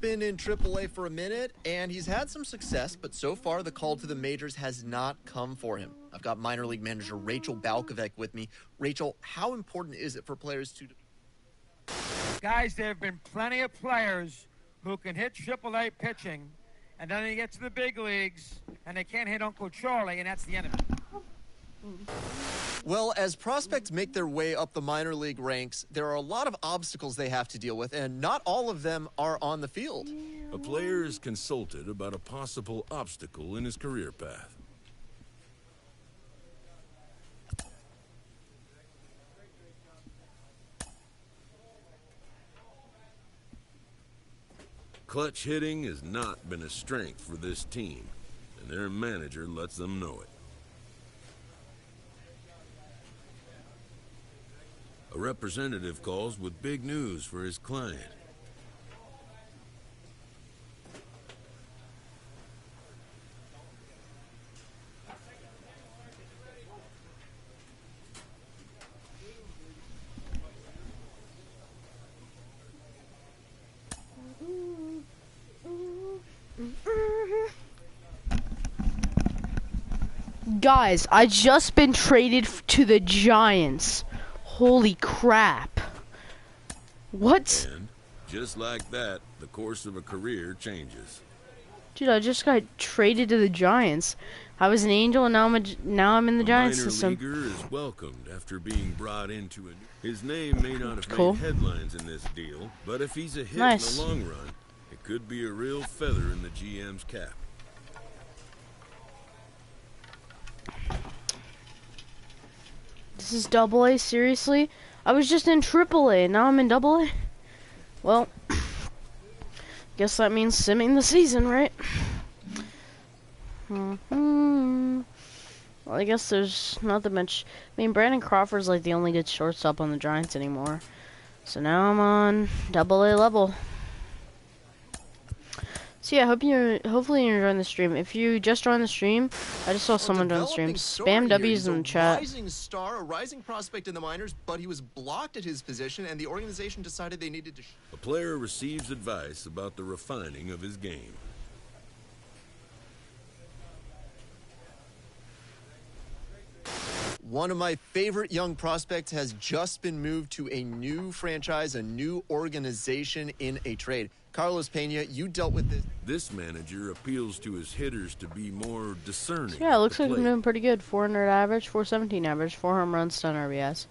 been in AAA for a minute, and he's had some success, but so far the call to the majors has not come for him. I've got minor league manager Rachel Balkovec with me. Rachel, how important is it for players to... Guys, there have been plenty of players who can hit AAA pitching, and then they get to the big leagues, and they can't hit Uncle Charlie, and that's the end of it. Well, as prospects make their way up the minor league ranks, there are a lot of obstacles they have to deal with, and not all of them are on the field. A player is consulted about a possible obstacle in his career path. Clutch hitting has not been a strength for this team, and their manager lets them know it. A representative calls with big news for his client. Guys, I just been traded to the Giants. Holy crap. What? And just like that, the course of a career changes. Dude, I just got traded to the Giants. I was an Angel, and now I'm in the Giants system. Minor leaguer is welcomed after being brought into a... His name may not have Cool. made headlines in this deal, but if he's a hit Nice. in the long run, it could be a real feather in the GM's cap. This is AA, seriously? I was just in AAA, now I'm in AA? Well, guess that means simming the season, right? Well, I guess there's not that much... I mean, Brandon Crawford's like the only good shortstop on the Giants anymore. So now I'm on AA level. So yeah, hopefully you're enjoying the stream. If you just joined the stream, I just saw someone join the stream. Spam W's in the chat. Rising star, a rising prospect in the minors, but he was blocked at his position, and the organization decided they needed to... A player receives advice about the refining of his game. One of my favorite young prospects has just been moved to a new franchise, a new organization in a trade. Carlos Pena, you dealt with this. This manager appeals to his hitters to be more discerning. So yeah, it looks at the like I'm plate. doing pretty good. 400 average, 417 average, 4 home runs, 10 RBIs.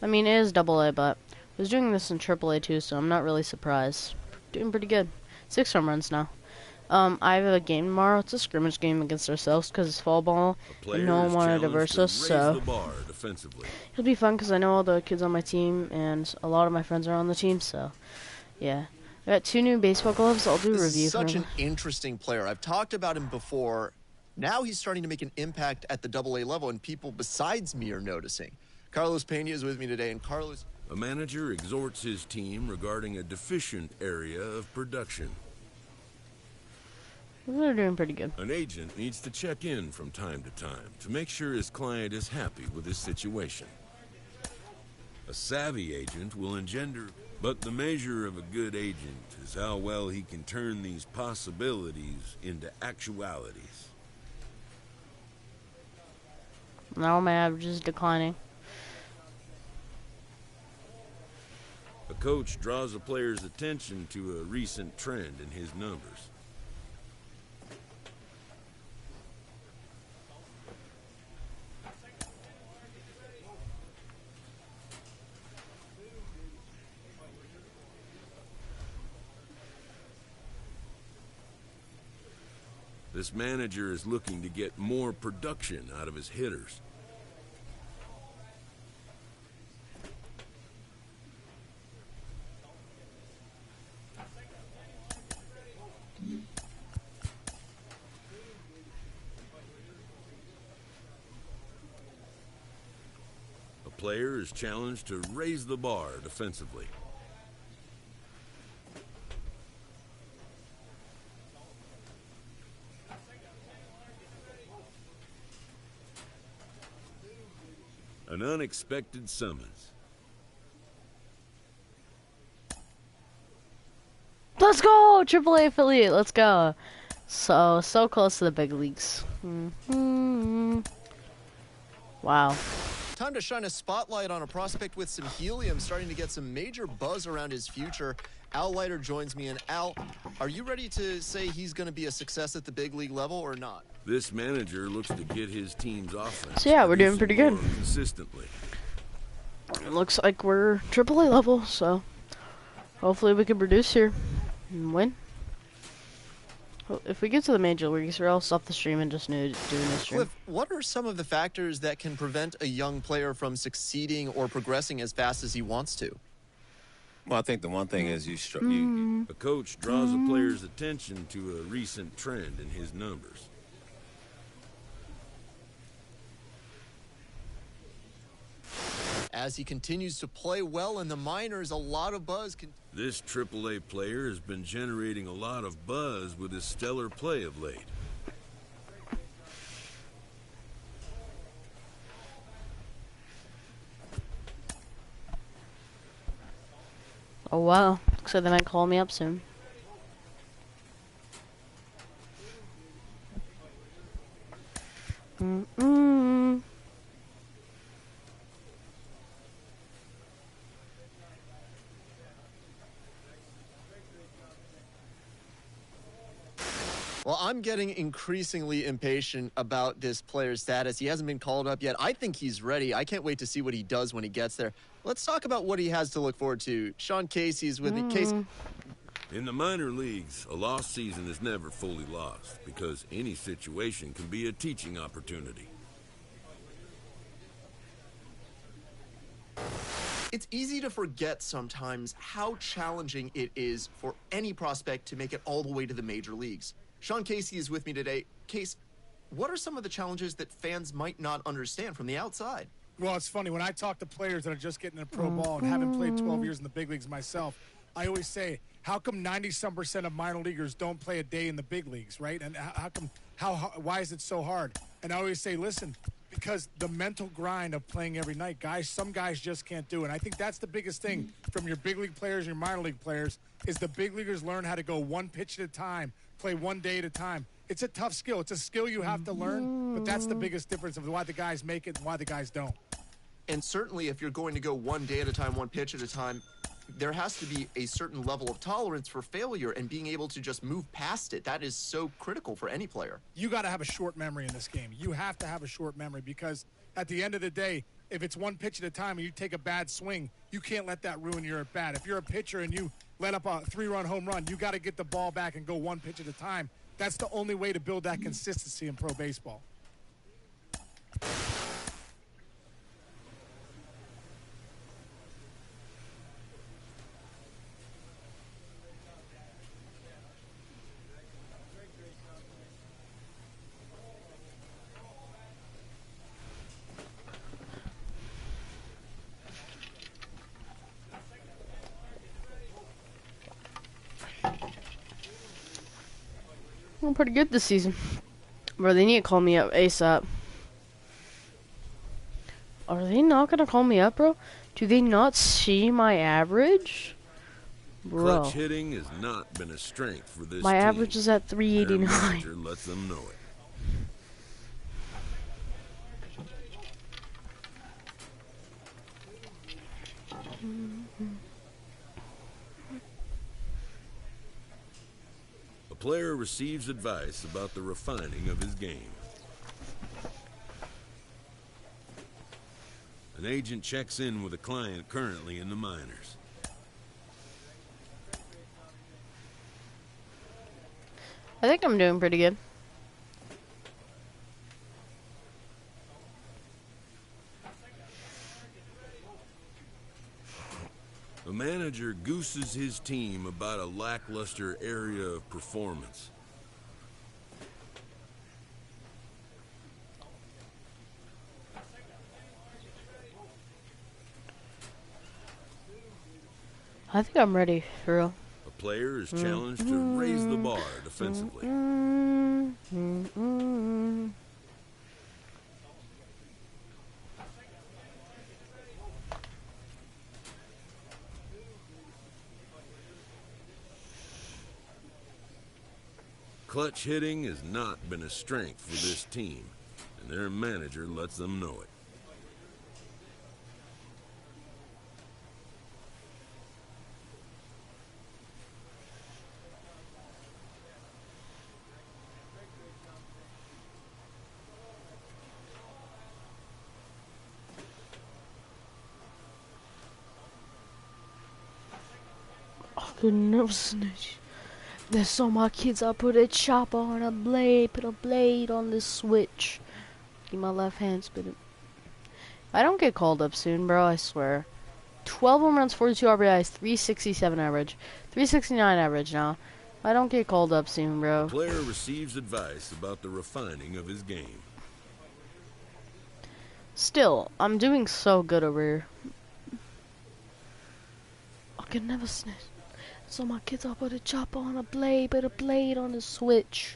I mean, it is AA, but I was doing this in AAA too, so I'm not really surprised. Doing pretty good. 6 home runs now. I have a game tomorrow. It's a scrimmage game against ourselves because it's fall ball, and no one wanted to verse us, so it'll be fun because I know all the kids on my team, and a lot of my friends are on the team, so yeah. I got 2 new baseball gloves. I'll do a review for Such them. an interesting player. I've talked about him before. Now he's starting to make an impact at the AA level, and people besides me are noticing. Carlos Pena is with me today, and Carlos... A manager exhorts his team regarding a deficient area of production. They're doing pretty good. An agent needs to check in from time to time to make sure his client is happy with his situation. A savvy agent will engender, but the measure of a good agent is how well he can turn these possibilities into actualities. Now my average is declining. A coach draws a player's attention to a recent trend in his numbers. This manager is looking to get more production out of his hitters. A player is challenged to raise the bar defensively. An unexpected summons. Let's go! Oh, AAA affiliate. Let's go. So close to the big leagues. Wow. Time to shine a spotlight on a prospect with some helium, starting to get some major buzz around his future. Al Leiter joins me. And Al, are you ready to say he's going to be a success at the big league level or not? This manager looks to get his team's offense. So yeah, we're doing pretty good. Consistently. It looks like we're AAA level, so hopefully we can produce here and win. If we get to the major leagues, or I'll stop the stream and just do this stream. Cliff, what are some of the factors that can prevent a young player from succeeding or progressing as fast as he wants to? Well, I think the one thing is A coach draws a player's attention to a recent trend in his numbers. As he continues to play well in the minors, a lot of buzz can... This AAA player has been generating a lot of buzz with his stellar play of late. Oh wow, looks like they might call me up soon. Well, I'm getting increasingly impatient about this player's status. He hasn't been called up yet. I think he's ready. I can't wait to see what he does when he gets there. Let's talk about what he has to look forward to. Sean Casey is with me. Casey. In the minor leagues, a lost season is never fully lost because any situation can be a teaching opportunity. It's easy to forget sometimes how challenging it is for any prospect to make it all the way to the major leagues. Sean Casey is with me today. Case, what are some of the challenges that fans might not understand from the outside? Well, it's funny. When I talk to players that are just getting into pro ball and haven't played 12 years in the big leagues myself, I always say, how come 90-some% of minor leaguers don't play a day in the big leagues, right? And why is it so hard? And I always say, listen, because the mental grind of playing every night, some guys just can't do it. And I think that's the biggest thing from your big league players and your minor league players is the big leaguers learn how to go one pitch at a time, play one day at a time. It's a tough skill. It's a skill you have to learn, but that's the biggest difference of why the guys make it and why the guys don't. And certainly if you're going to go one day at a time, one pitch at a time, there has to be a certain level of tolerance for failure and being able to just move past it. That is so critical for any player. You got to have a short memory in this game. You have to have a short memory because at the end of the day, if it's one pitch at a time and you take a bad swing, you can't let that ruin your at bat. If you're a pitcher and you let up a 3-run home run, you got to get the ball back and go one pitch at a time. That's the only way to build that consistency in pro baseball. I'm pretty good this season. Bro, they need to call me up ASAP. Are they not gonna call me up, bro? Do they not see my average? Bro. Clutch hitting has not been a strength for this My team. average is at 389. Their manager lets them know it. A player receives advice about the refining of his game. An agent checks in with a client currently in the minors. I think I'm doing pretty good. The manager gooses his team about a lackluster area of performance. I think I'm ready, for real. A player is challenged to raise the bar defensively. Clutch hitting has not been a strength for this team, and their manager lets them know it. I could never snitch. There's so my kids, I put a chopper on a blade, put a blade on the switch. Keep my left hand spinning. If I don't get called up soon, bro, I swear. 12 home runs, 42 RBIs, 367 average, 369 average now. If I don't get called up soon, bro. The player receives advice about the refining of his game. Still, I'm doing so good over here. I could never snitch. So my kids, I put a chopper on a blade, put a blade on the switch.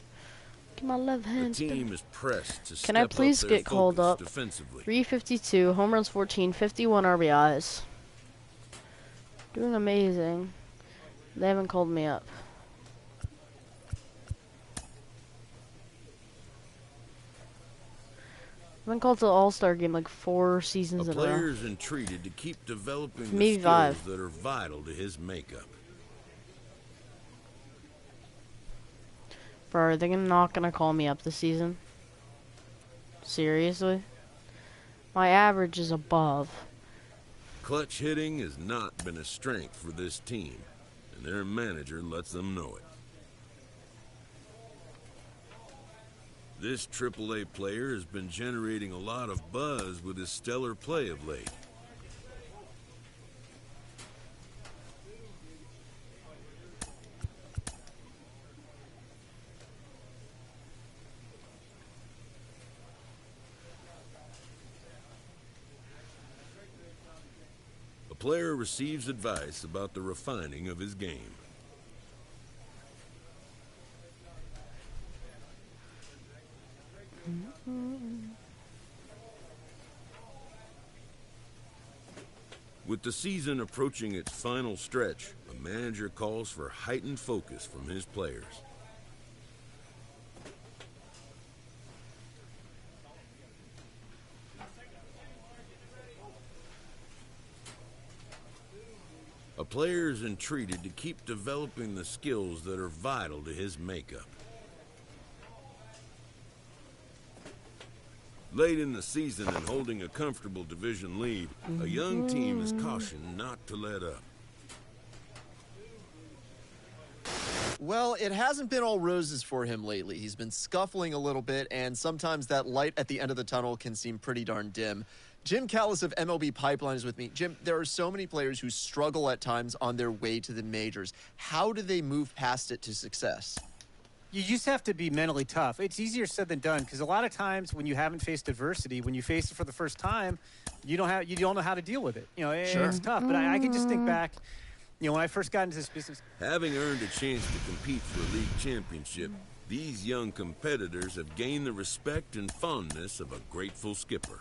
Get my left hand. The team is pressed to Can I please get called up? Defensively. 352, home runs 14, 51 RBIs. Doing amazing. They haven't called me up. I've been called to the All-Star game like 4 seasons in a row. A player is entreated to keep developing Maybe the skills 5. that are vital to his makeup. Bro, are they not gonna call me up this season? Seriously? My average is above. Clutch hitting has not been a strength for this team, and their manager lets them know it. This AAA player has been generating a lot of buzz with his stellar play of late. A player receives advice about the refining of his game. With the season approaching its final stretch, a manager calls for heightened focus from his players. A player is entreated to keep developing the skills that are vital to his makeup. Late in the season and holding a comfortable division lead, a young team is cautioned not to let up. Well, it hasn't been all roses for him lately. He's been scuffling a little bit, and sometimes that light at the end of the tunnel can seem pretty darn dim. Jim Callis of MLB Pipeline is with me. Jim, there are so many players who struggle at times on their way to the majors. How do they move past it to success? You just have to be mentally tough. It's easier said than done, because a lot of times when you haven't faced adversity, when you face it for the first time, you don't know how to deal with it. You know, it's tough. But I can just think back, you know, when I first got into this business. Having earned a chance to compete for a league championship, these young competitors have gained the respect and fondness of a grateful skipper.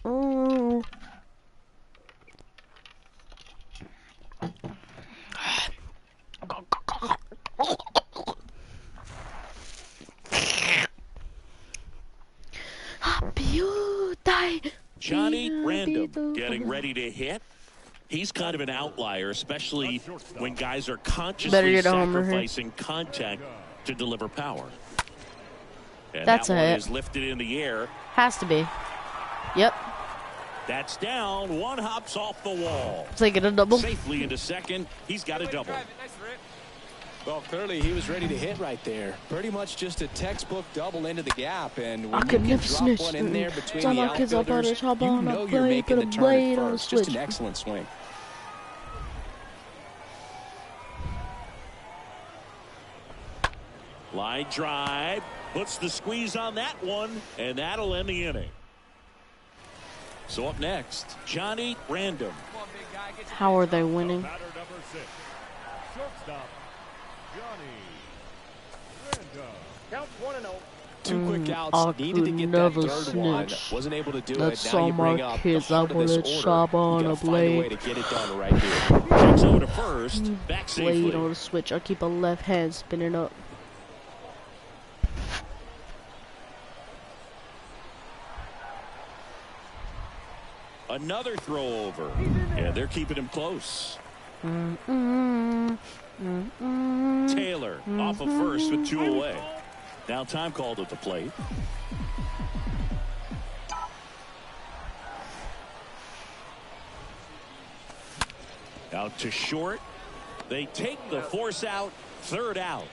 Oh. Johnny Random getting ready to hit. He's kind of an outlier, especially when guys are consciously sacrificing contact to deliver power. And that's that a one hit. is lifted in the air. Has to be. Yep. That's down. One hops off the wall. Take it a double. Safely into second. He's got a double. Well, clearly he was ready to hit right there. Pretty much just a textbook double into the gap, and when you can drop one in there between the outfielders, you know you're making the turn at first. Just an excellent swing. Line drive. Puts the squeeze on that one, and that'll end the inning. So up next, Johnny Random. How are they winning? Batter number 6. Shortstop, Johnny Random. Count 1-0. 2 quick outs, needed to get that third one. Wasn't able to do it. Now you bring up the heart of this order. You gotta find a way to get it done right here. Checks over to first. Back safely. Blade on the switch. I'll keep a left hand spinning up. Another throw over. Yeah, they're keeping him close. Taylor off of first with 2 away. Now time called at the plate. Out to short. They take the force out. 3rd out.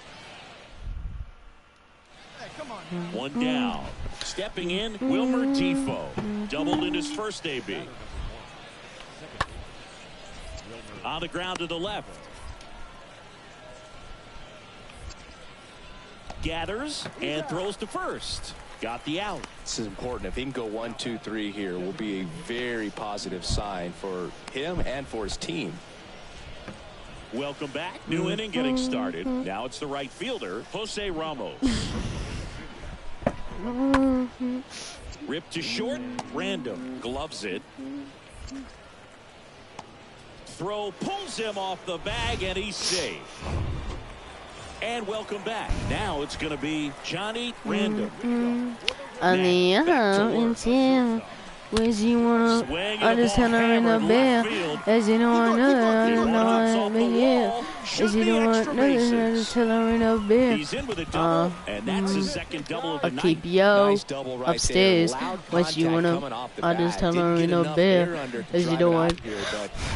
One down. Stepping in, Wilmer Defoe. Doubled in his first AB. On the ground to the left. Gathers and throws to first. Got the out. This is important. If he can go 1, 2, 3 here, will be a very positive sign for him and for his team. Welcome back. New inning getting started. Now it's the right fielder, Jose Ramos. Ripped to short. Random. Gloves it. Throw pulls him off the bag, and he's safe. And welcome back. Now it's going to be Johnny Random. Where's you wanna? I just tell her in the bed. As you know, I know, yeah. As you know, I just tell her in the bed. He's in with a double, and that's his second double of the I night. keep yo upstairs. What you wanna? I just tell her in the bed. As you know, I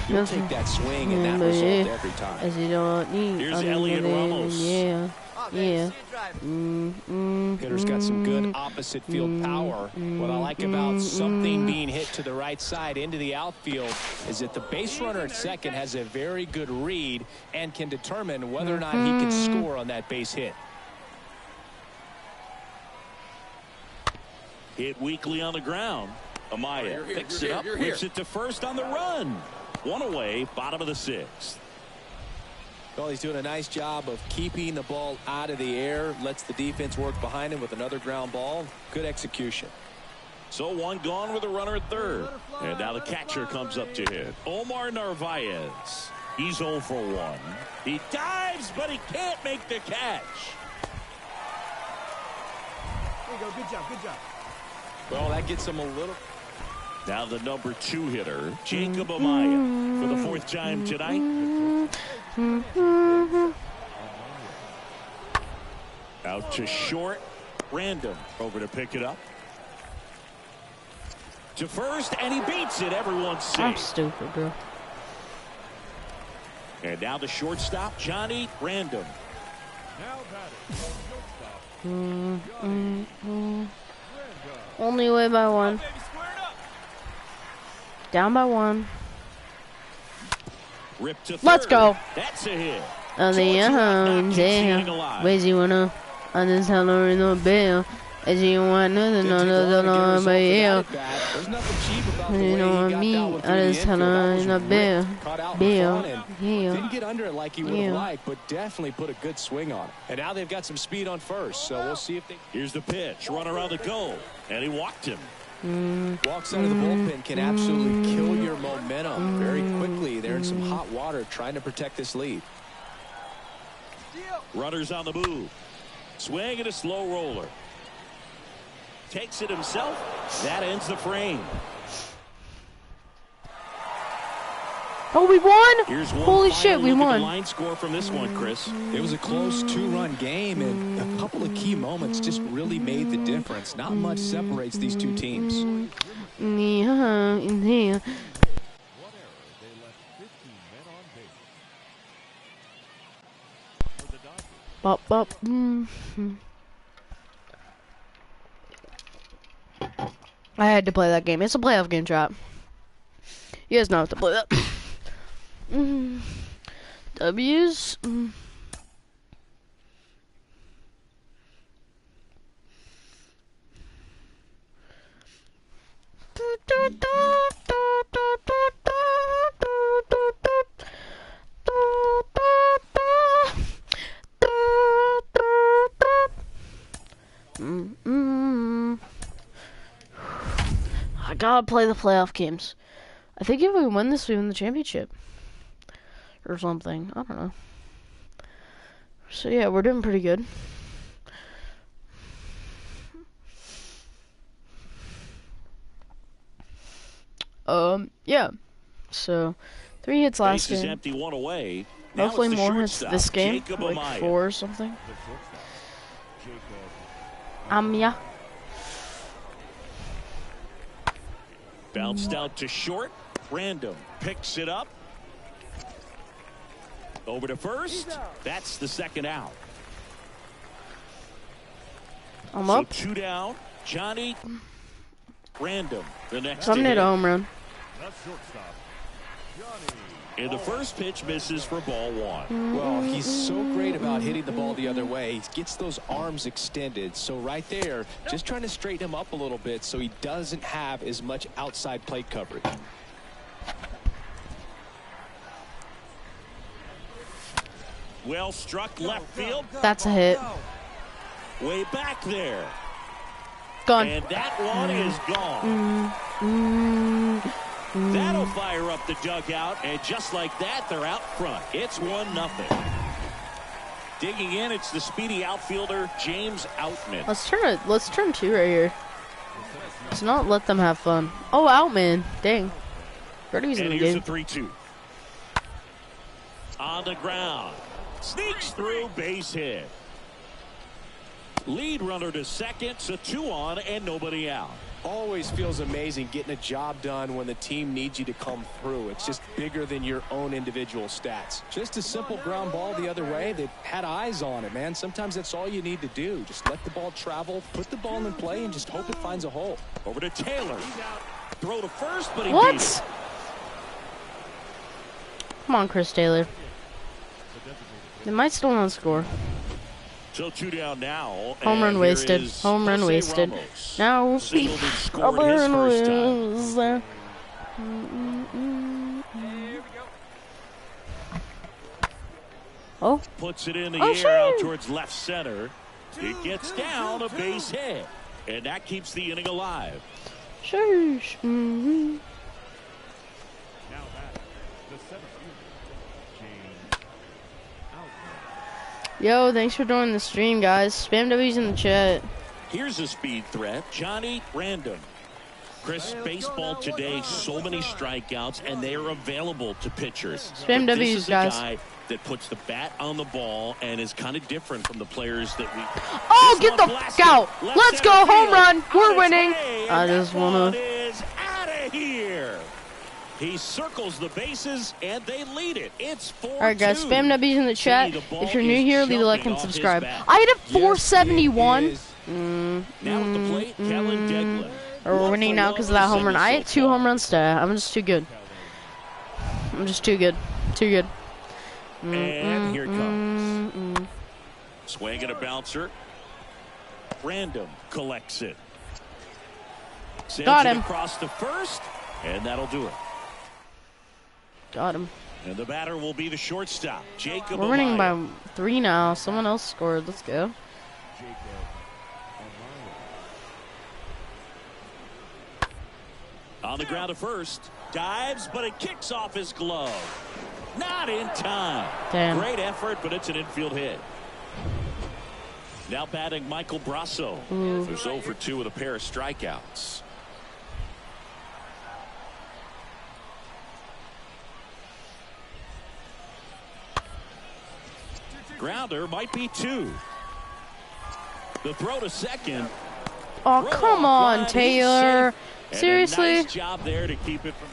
you'll take that swing and that result every time. as you know, Here's Elliot Ramos. yeah. Yeah. Hitter's got some good opposite field power. What I like about something being hit to the right side into the outfield is that the base runner at second has a very good read and can determine whether or not he can score on that base hit. Hit weakly on the ground. Amaya picks it up, whips it to first on the run. 1 away, bottom of the 6th. Well, he's doing a nice job of keeping the ball out of the air, lets the defense work behind him with another ground ball. Good execution. So 1 gone with a runner at 3rd. And now the catcher comes up to hit. Omar Narvaez. He's 0 for 1. He dives, but he can't make the catch. There you go. Good job. Good job. Well, that gets him a little. Now the number 2 hitter, Jacob Amaya, for the 4th time tonight. Out to short. Random over to pick it up. To first, and he beats it. Everyone's safe. I'm stupid, bro. And now the shortstop, Johnny Random. Only way by 1. Down by 1. Rip to third. Let's go. That's a hit. Where's you wanna? I just tell her in the bell. As you want nothing, no, but yeah. You know what I mean? I just tell her in the bell. Yeah. Didn't get under it like he would have liked, but definitely put a good swing on it. And now they've got some speed on first, so we'll see if they. Here's the pitch. Runner on the go. And he walked him. Walks out of the bullpen can absolutely kill your momentum very quickly. They're in some hot water trying to protect this lead. Runners on the move. Swing and a slow roller. Takes it himself. That ends the frame. Oh, we won! Here's Holy shit, we won. Line score from this one, Chris. It was a close 2-run game, and a couple of key moments just really made the difference. Not much separates these two teams. Bop, bop. I had to play that game. It's a playoff game, chat. You guys know how to play that. W's. Gotta play the playoff games. I think if we win this, we win the championship. Or something. I don't know. So yeah, we're doing pretty good. Yeah. So 3 hits last game. Empty, 1 away. Hopefully more hits this game, like 4 or something. Yeah. Bounced out to short. Random picks it up. Over to first. That's the second out. I'm up. 2 down. Johnny Random. The next. So I'm near a home run. And the first pitch misses for ball 1. Well, he's so great about hitting the ball the other way. He gets those arms extended. So right there, just trying to straighten him up a little bit so he doesn't have as much outside plate coverage. Well struck left field. That's a hit. Way back there. Gone. And that one is gone. That'll fire up the dugout, and just like that, they're out front. It's 1-0. Digging in, it's the speedy outfielder James Outman. Let's turn 2 right here. Let's not let them have fun. Oh, Outman. Dang. Birdie's in the game. And here's a 3-2. On the ground. Sneaks through, base hit. Lead runner to second, so 2 on and nobody out. Always feels amazing getting a job done when the team needs you to come through. It's just bigger than your own individual stats. Just a simple ground ball the other way. They had eyes on it, man. Sometimes that's all you need to do. Just let the ball travel, put the ball in play, and just hope it finds a hole. Over to Taylor. Throw to first, but he beat it. Come on, Chris Taylor. They might still not score. So 2 down now. Home run wasted. Home run wasted. Now we'll see. Home run wasted. Oh. Puts it in the air out towards left center. It gets down a base hit. And that keeps the inning alive. Shush. Yo, thanks for joining the stream, guys. Spam W's in the chat. Here's a speed threat. Johnny Random. Chris, baseball today, so many strikeouts, and they are available to pitchers. Spam W's, this is guys. A guy that puts the bat on the ball and is kind of different from the players that we... Oh, get the f*** out. Let's go. Home run. We're winning. I just want to... is out of here. He circles the bases, and they lead it. It's 4-2. All right, guys. Spam W's in the chat. If you're new here, leave a like and subscribe. I hit a 471. Now at the plate, Kellen Deglan. We're winning now because of that home run. I hit 2 home runs today. I'm just too good. I'm just too good. Too good. And here it comes. Swing and a bouncer. Random collects it. Sends Got him. It across to first, and that'll do it. Got him. And the batter will be the shortstop, Jacob. We're winning by 3 now. Someone else scored. Let's go. On the ground to first. Dives, but it kicks off his glove. Not in time. Damn. Great effort, but it's an infield hit. Now batting Michael Brasso, who's 0 for 2 with a pair of strikeouts. Grounder might be 2. The throw to second. Oh, come on, Taylor. Seriously? Nice job there to keep it from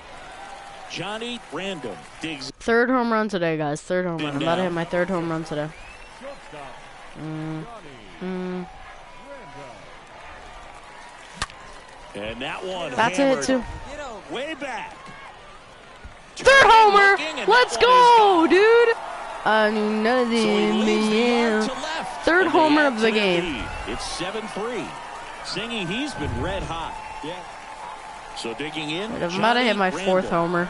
Johnny Random. Digs. 3rd home run today, guys. 3rd home run. I'm about to hit my 3rd home run today. And that one That's a hit, too. Way back. 3rd homer. Let's go, dude. I knew nothing. 3rd homer of the game. It's 7-3. Singing, he's been red hot. Yeah. So digging in. I'm about to hit my 4th homer.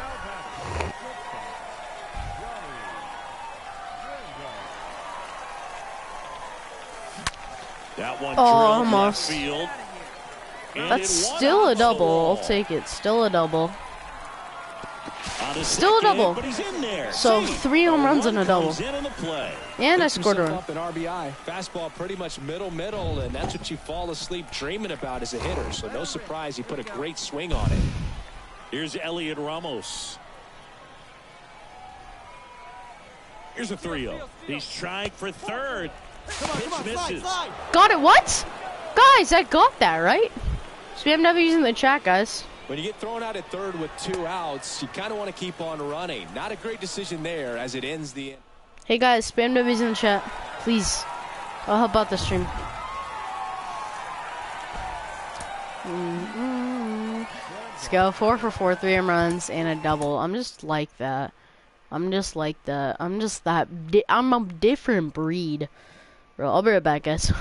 That one almost. Left field. That's still a double. I'll take it. Still a double. Still a double. So 3 home runs and a double. And I scored a run. Up an RBI. Fastball pretty much middle, and that's what you fall asleep dreaming about as a hitter. So no surprise he put a great swing on it. Here's Elliot Ramos. Here's a 3-0. He's trying for third. Pitch misses. Got it. What? Guys, I got that, right? Spam never using the chat, guys. When you get thrown out at third with 2 outs, you kind of want to keep on running. Not a great decision there as it ends the... Hey, guys, spam W's in the chat. Please. I'll help out the stream. Let's go. 4 for 4, 3 home runs, and a double. I'm just like that. I'm just like that. I'm just that. I'm a different breed. Bro, I'll be right back, guys.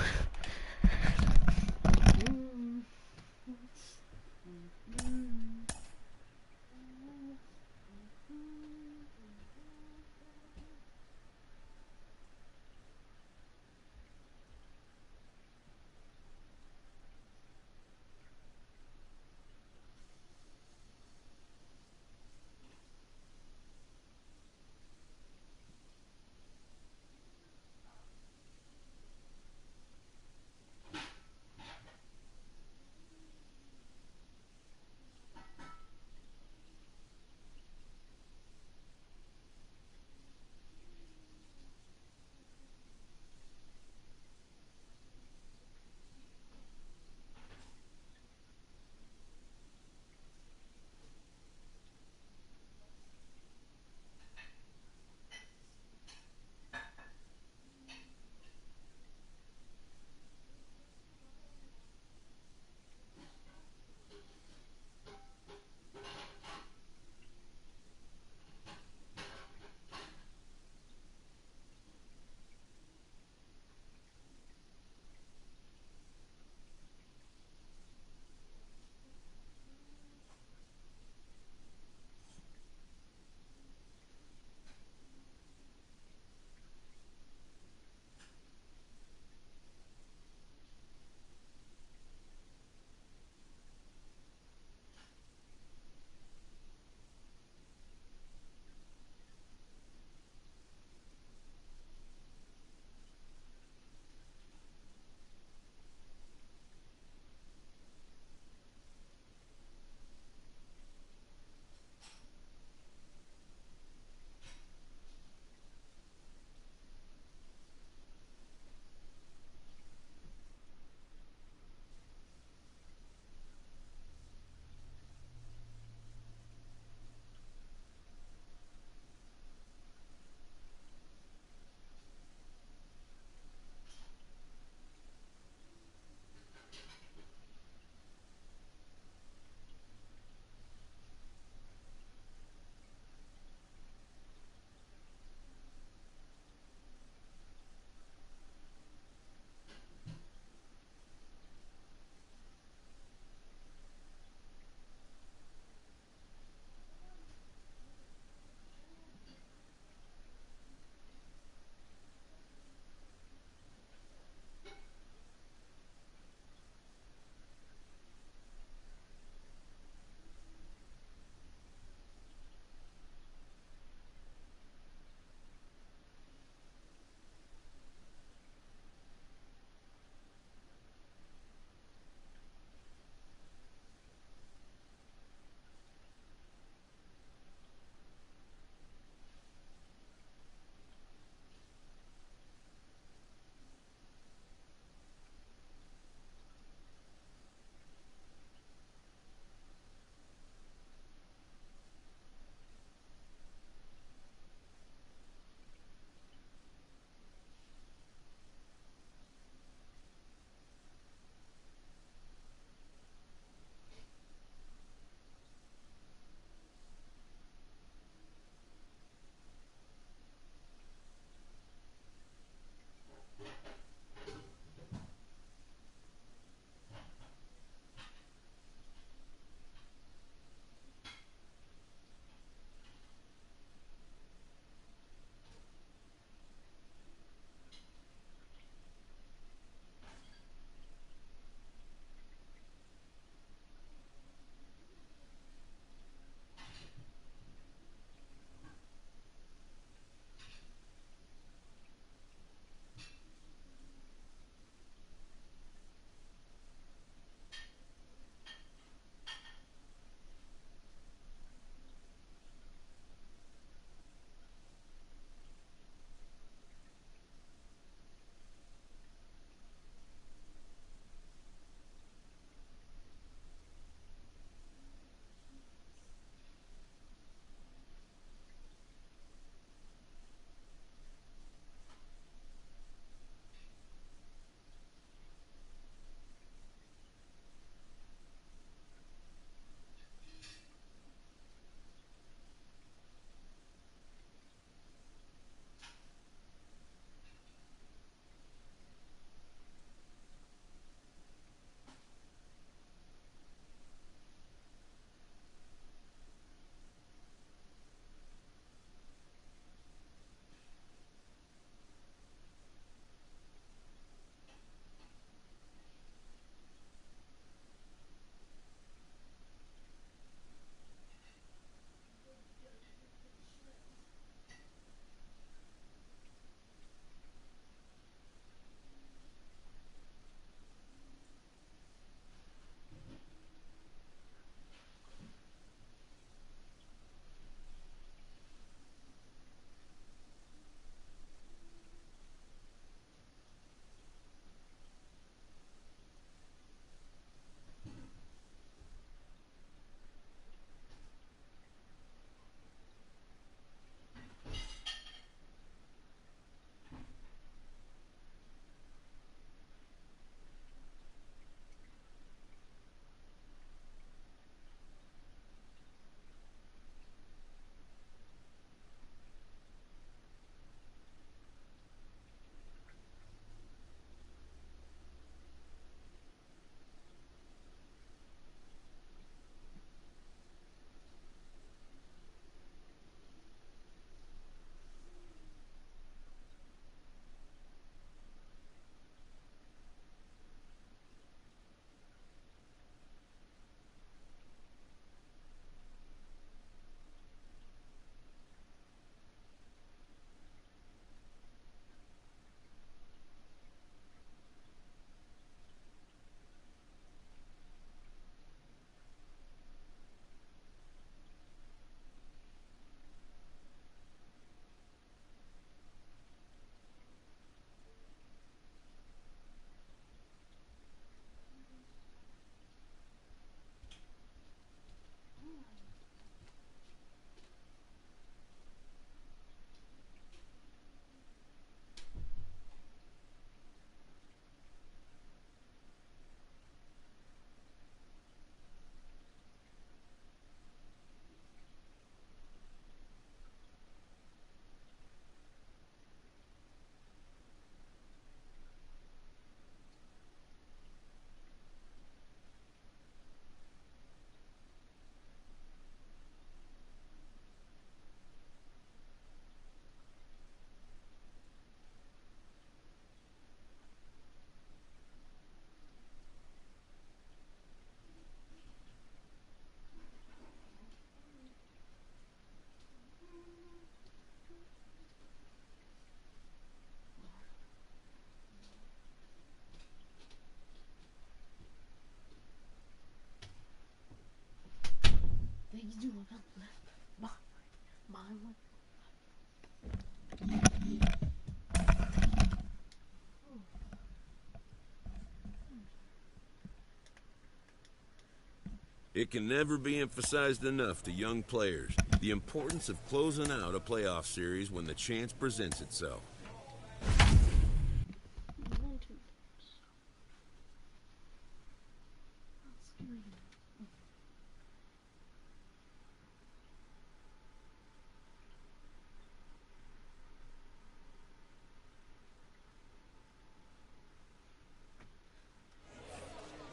It can never be emphasized enough to young players the importance of closing out a playoff series when the chance presents itself.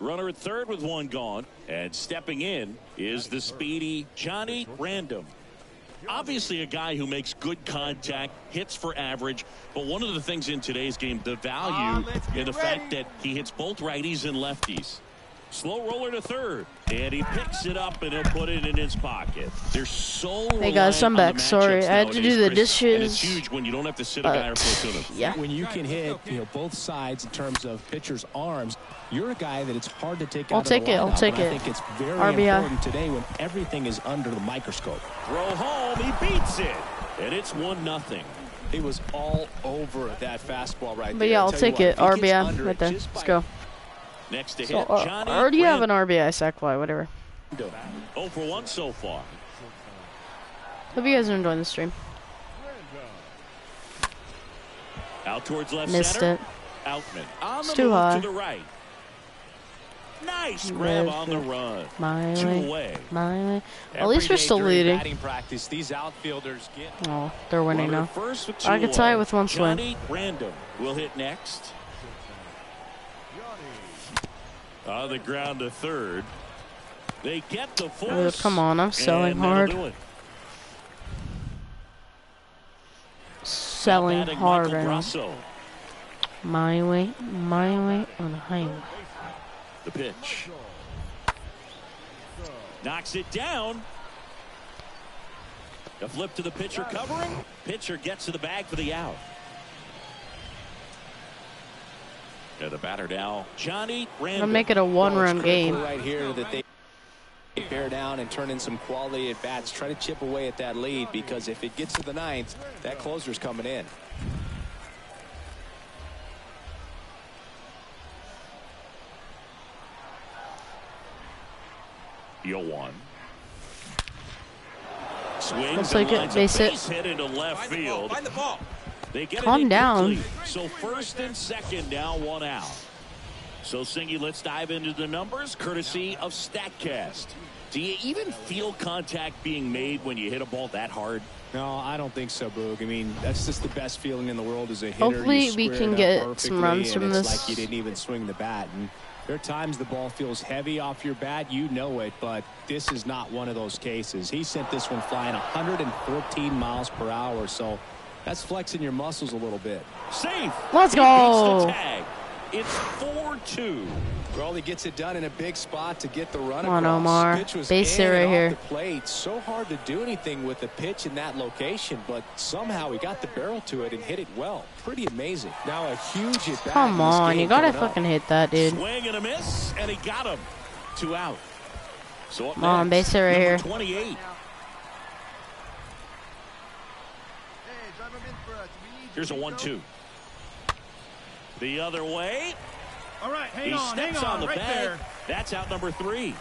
Runner at third with one gone, and stepping in is the speedy Johnny Random. Obviously a guy who makes good contact, hits for average, but one of the things in today's game, the value in the fact that he hits both righties and lefties. Slow roller to third, and he picks it up and he'll put it in his pocket. They're so hey guys, I'm back. Sorry, I had to do the dishes. And it's huge when you don't have to sit a guy or platoon him. Yeah. When you can hit, both sides in terms of pitcher's arms, you're a guy that it's hard to take out of the lineup. I'll take it. I think it's very RBI. important today when everything is under the microscope. Throw home, he beats it, and it's 1-0. He was all over that fastball right there. But yeah, I'll take it. RBI right there. Let's go. Next to So, hit, Johnny I already have an RBI, sac fly, whatever. 0 for 1 so far. Hope you guys are enjoying the stream. Out towards left Missed center. it. Outman on It's the too move high. to the right. Nice grab on the run. My 2 way. away. My way. At least we're still leading. Batting practice, these outfielders get Oh, they're winning Runner now. first with 2 I could tie away. it with one swing. Johnny Random will hit next. On the ground to third. They get the force. Come on, I'm selling hard. Selling hard right now. My way on the highway. The pitch. Knocks it down. A flip to the pitcher covering. Pitcher gets to the bag for the out. And the batter now, Johnny Random. I'll make it a one-run game. right here that they bear down and turn in some quality at bats. Try to chip away at that lead, because if it gets to the ninth, that closer's coming in. One. Swings. Looks like it. Base hit. Hit into left field. Find the ball. They get Calm it in down. quickly. So first and second, now 1 out. So Singy, let's dive into the numbers courtesy of StatCast. Do you even feel contact being made when you hit a ball that hard? No, I don't think so, Boog. I mean, that's just the best feeling in the world as a hitter. Hopefully You we square can it up get perfectly, some runs and from it's this. like you didn't even swing the bat. And there are times the ball feels heavy off your bat, you know it, but this is not one of those cases. He sent this one flying 114 miles per hour, so that's flexing your muscles a little bit. Safe. Let's He go. beats the tag. It's 4-2. Crowley gets it done in a big spot to get the run Come on, across. Omar. Pitch was Base in hit right and off here. the plate. So hard to do anything with the pitch in that location, but somehow he got the barrel to it and hit it well. Pretty amazing. Now a huge at bat. Come in this on, game you gotta coming up. fucking hit that, dude. Swing and a miss, and he got him. 2 out. So up Come on, next, base hit right number here. 28. Here's a 1-2. The other way. All right, He steps on the right bag. there. That's out number 3.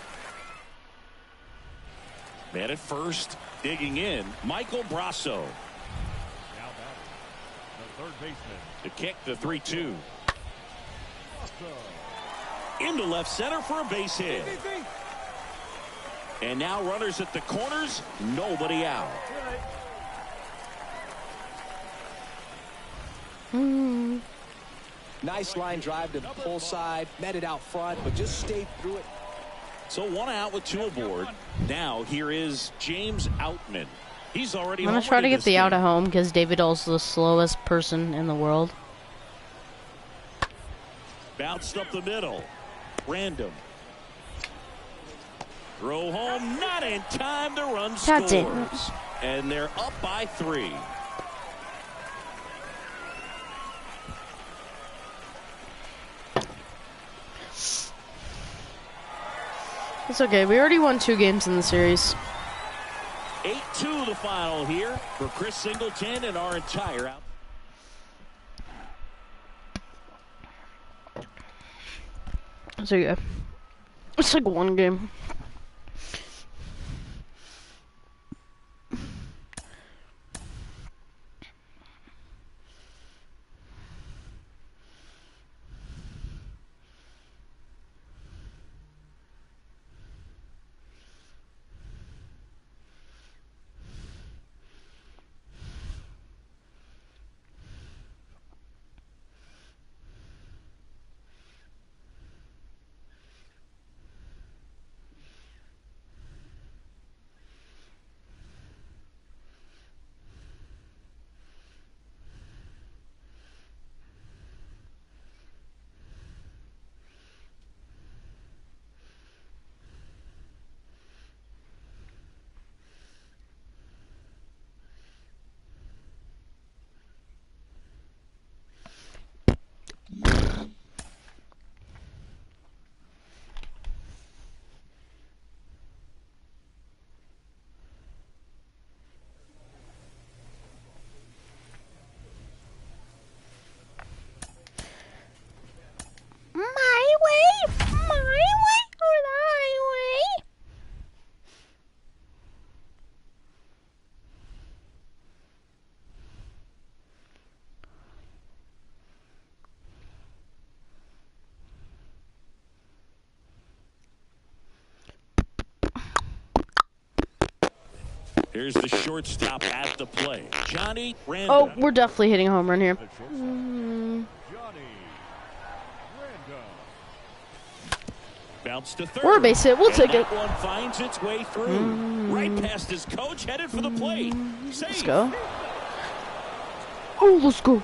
Man at first, digging in, Michael Brasso. Now batting, the third baseman. The kick, the 3-2. Into left center for a base hit. And now runners at the corners, nobody out. Nice line drive to the pull side, met it out front, but just stayed through it. So 1 out with 2 aboard. Now here is James Outman. He's already I'm gonna try to get the out at home because David Dahl's the slowest person in the world. Bounced up the middle. Random. Throw home, not in time to run That's it. scores. And they're up by 3. It's okay. We already won 2 games in the series. 8-2 the final here for Chris Singleton and our entire out. So yeah, it's like 1 game. Here's the shortstop at the play, Johnny Random. Oh, we're definitely hitting a home run here. Bounce to third. Or a base hit. We'll take it. That one finds its way through. Right past his coach, headed for the plate. Let's go. Oh, let's go.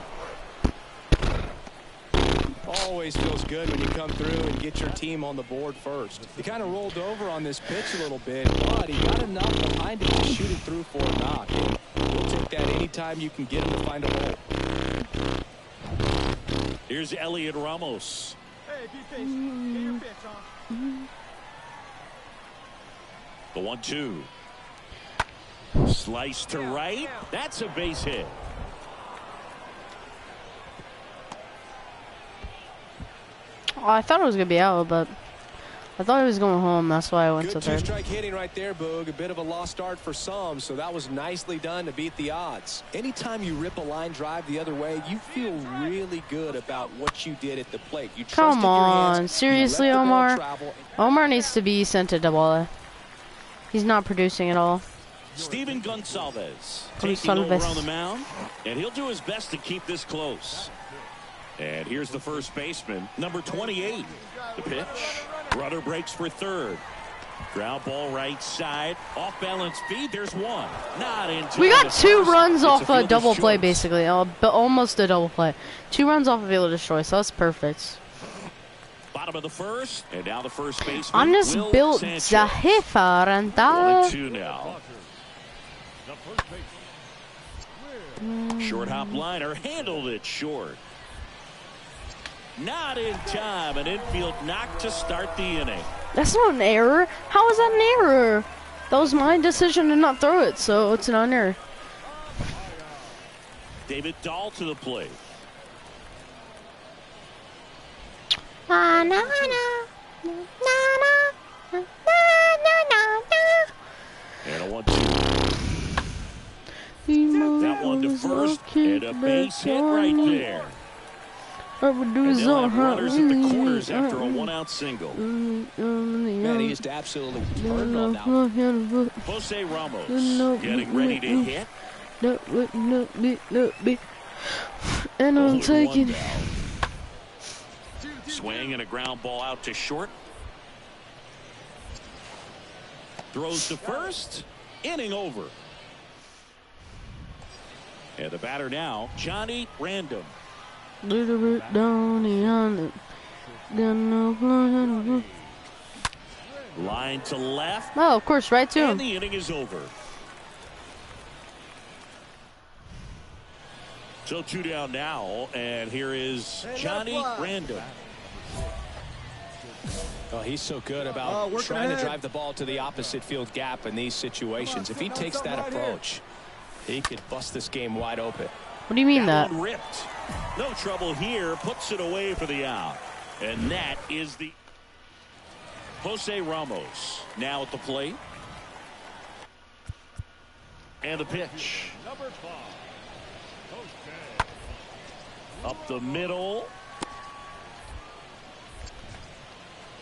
Always feels good when you come through and get your team on the board first. He kind of rolled over on this pitch a little bit, but he got enough behind it to shoot it through for a knock. We'll take that anytime you can get him to find a hole. Here's Elliot Ramos. Hey, be patient. Get your pitch on. The 1-2. Slice to right. That's a base hit. Oh, I thought it was going to be out, but I thought he was going home. That's why I went to Good third. two-strike hitting right there, Boog. A bit of a lost start for some, so that was nicely done to beat the odds. Anytime you rip a line drive the other way, you feel really good about what you did at the plate. You Come your on. hands, Seriously, you let the ball Omar? travel. Omar needs to be sent to AA. He's not producing at all. Steven Gonsalves taking over on the mound, and he'll do his best to keep this close. And here's the first baseman, number 28. The pitch. Runner breaks for third. Ground ball right side. Off balance feed. There's one. Not into. We got 2 runs it's off a double play, choice. basically. But almost a double play. 2 runs off a fielder's choice. That's perfect. Bottom of the first, and now the first baseman. I'm just Will built Sanchez. different. 1-2 now. Short hop liner handled it short. Not in time. An infield knock to start the inning. That's not an error. How is that an error? That was my decision to not throw it, so it's not an error. David Dahl to the plate. And a 1-2. That one to first, and a base hit right there. And they'll have runners at the corners after a one-out single. Man, he just absolutely turned on that one. Jose Ramos getting ready to hit. And I'm taking. Swing and a ground ball out to short. Throws to first. Inning over. And the batter now, Johnny Random. Little bit down the island. Line to left. Oh, of course, right to him. And the inning is over. So 2 down now, and here is Johnny Random. Oh, he's so good about trying to drive the ball to the opposite field gap in these situations. If he takes that approach, he could bust this game wide open. What do you mean that? One ripped. No trouble here. Puts it away for the out. And that is the Jose Ramos now at the plate. And the pitch. Up the middle.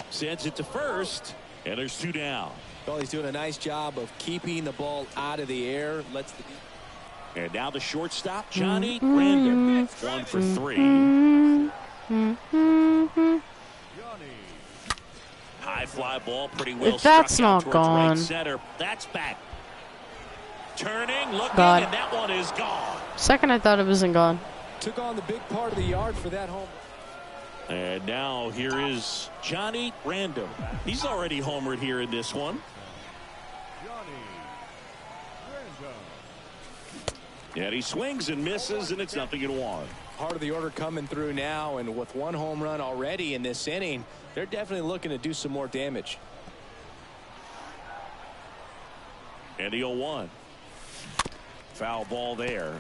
Sends it to first. And there's 2 down. Well, he's doing a nice job of keeping the ball out of the air. And now the shortstop, Johnny Random. 1 for 3. High fly ball, pretty well if that's struck out not towards gone. right center. That's back. Turning, looking, God. and that one is gone. Second, I thought it wasn't gone. Took on the big part of the yard for that home. And now here is Johnny Random. He's already homered here in this one. And he swings and misses, and it's 0-1. Part of the order coming through now, and with 1 home run already in this inning, they're definitely looking to do some more damage. And the 0-1. Foul ball there.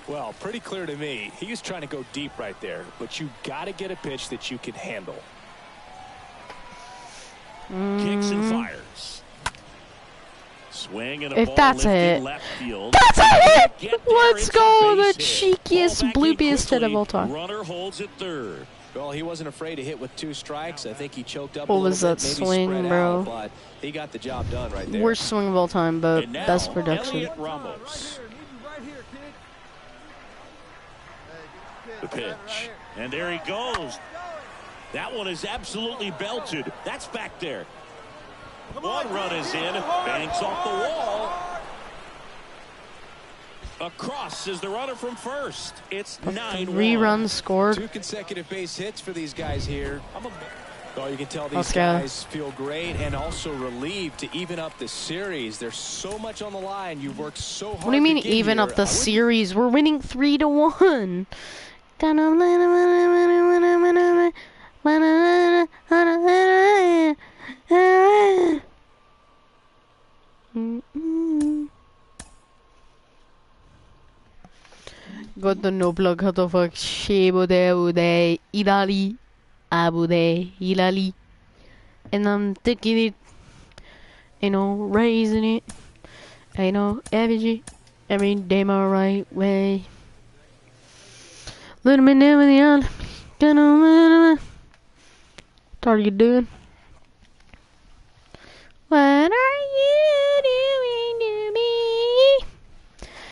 Well, pretty clear to me. He was trying to go deep right there, but you got to get a pitch that you can handle. Kicks and fires. Swing and a If ball that's a lifted hit. left field. That's a hit! Get there, Let's it's a go! The base hit. cheekiest, Ball back in bloopiest hit of quickly. all time. Runner holds at third. Well, he wasn't afraid to hit with 2 strikes. I think he choked up a What little was bit, that maybe swing, spread bro? out, but he got the job done right there. Worst swing of all time, but And now, best production. Elliot Ramos. The pitch. And there he goes. That one is absolutely belted. That's back there. One run is in. Banks off the wall. Across is the runner from first. It's 9-1. 3 runs scored. 2 consecutive base hits for these guys here. Oh, you can tell these Okay. guys feel great and also relieved to even up the series. There's so much on the line. You've worked so hard. What do you mean to get even here. up the series? We're winning 3-1. Got the no plug how the fuck Shebode Idali Abude Hilali. And I'm taking it, raising it, every day my right way. Little bit down with the other. What are you doing?